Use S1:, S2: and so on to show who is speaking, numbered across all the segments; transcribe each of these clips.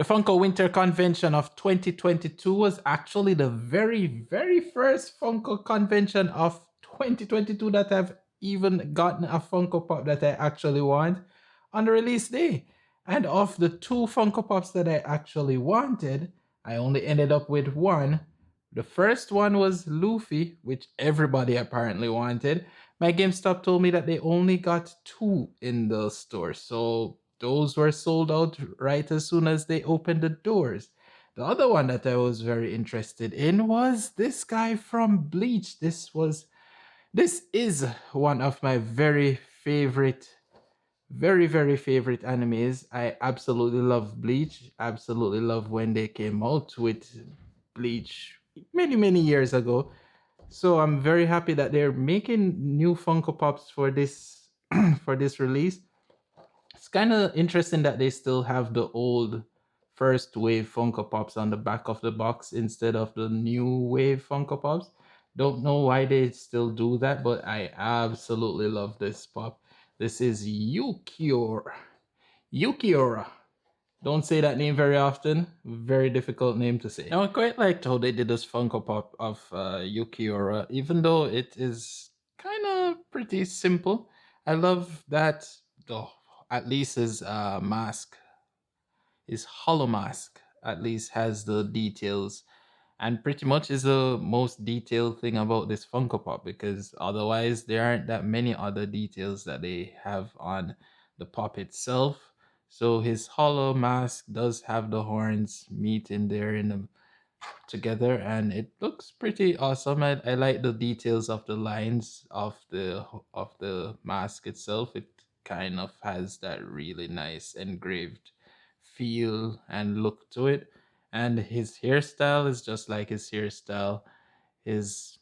S1: The Funko Winter Convention of 2022 was actually the very first Funko convention of 2022 that I've even gotten a Funko Pop that I actually want on the release day. And of the two Funko Pops that I actually wanted, I only ended up with one. The first one was Luffy, which everybody apparently wanted. My GameStop told me that they only got two in the store. So those were sold out right as soon as they opened the doors. The other one that I was very interested in was this guy from Bleach. This is one of my very favorite animes. I absolutely love Bleach. Absolutely love when they came out with Bleach many years ago. So I'm very happy that they're making new Funko Pops for this for this release. It's kind of interesting that they still have the old first wave Funko Pops on the back of the box instead of the new wave Funko Pops. Don't know why they still do that, but I absolutely love this pop. This is Yukiora. Yukiora. Don't say that name very often. Very difficult name to say. Now, I quite liked how they did this Funko Pop of Yukiora, even though it is kind of pretty simple. I love that, oh, at least his mask, his hollow mask, at least has the details and pretty much is the most detailed thing about this Funko Pop because otherwise there aren't that many other details that they have on the pop itself. So his hollow mask does have the horns meeting there in the together and it looks pretty awesome. I like the details of the lines of the mask itself. It kind of has that really nice engraved feel and look to it. And his hairstyle is just like his hairstyle. His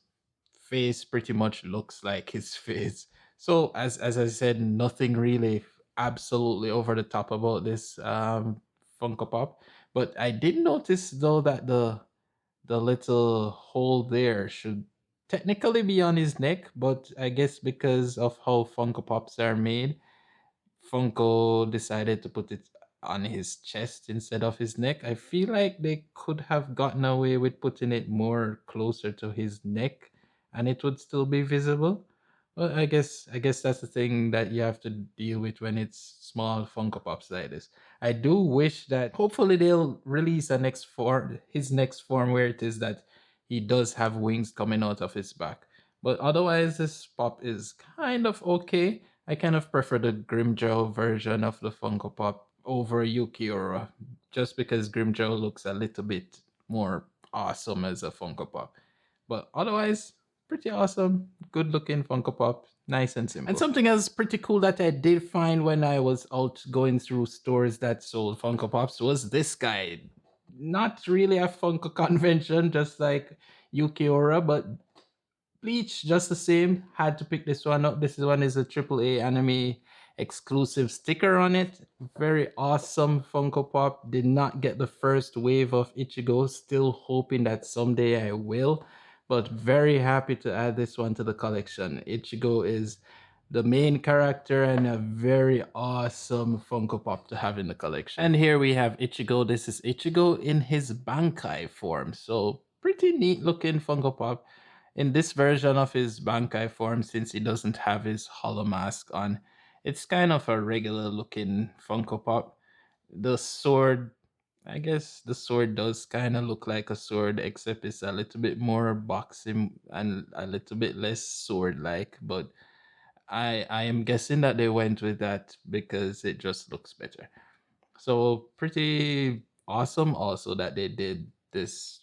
S1: face pretty much looks like his face. So as I said, nothing really absolutely over the top about this Funko Pop. But I did notice though that the little hole there should technically be on his neck, but I guess because of how Funko Pops are made, Funko decided to put it on his chest instead of his neck. I feel like they could have gotten away with putting it more closer to his neck and it would still be visible. Well, I guess that's the thing that you have to deal with when it's small Funko Pops like this. I do wish that hopefully they'll release a next form, his next form where it is that he does have wings coming out of his back. But otherwise, this pop is kind of okay. I kind of prefer the Grimjow version of the Funko Pop over Yukiora, just because Grimjow looks a little bit more awesome as a Funko Pop. But otherwise, pretty awesome, good looking Funko Pop, nice and simple. And something else pretty cool that I did find when I was out going through stores that sold Funko Pops was this guy. Not really a Funko convention, just like Yukiora, but Bleach, just the same. Had to pick this one up. This one is a AAA anime exclusive sticker on it. Very awesome Funko Pop. Did not get the first wave of Ichigo. Still hoping that someday I will. But very happy to add this one to the collection. Ichigo is the main character and a very awesome Funko Pop to have in the collection. And here we have Ichigo. This is Ichigo in his Bankai form. So pretty neat looking Funko Pop in this version of his Bankai form, since he doesn't have his hollow mask on, it's kind of a regular looking Funko Pop. The sword, I guess the sword does kind of look like a sword, except it's a little bit more boxing and a little bit less sword like. But I am guessing that they went with that because it just looks better. So pretty awesome also that they did this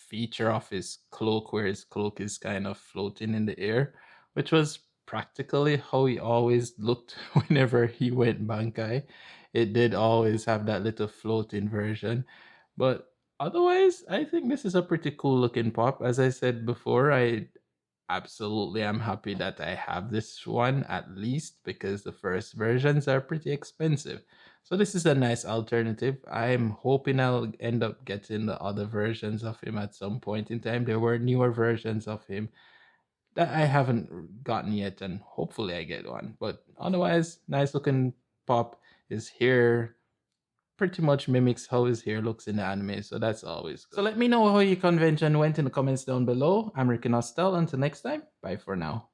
S1: feature of his cloak where his cloak is kind of floating in the air, which was practically how he always looked whenever he went Bankai. It did always have that little floating version. But otherwise, I think this is a pretty cool looking pop. As I said before, I absolutely am happy that I have this one at least because the first versions are pretty expensive. So this is a nice alternative. I'm hoping I'll end up getting the other versions of him at some point in time. There were newer versions of him that I haven't gotten yet, and hopefully I get one. But otherwise, nice looking pop is here. pretty much mimics how his hair looks in the anime, so that's always good. So let me know how your convention went in the comments down below. I'm Ricky Nostal. Until next time, bye for now.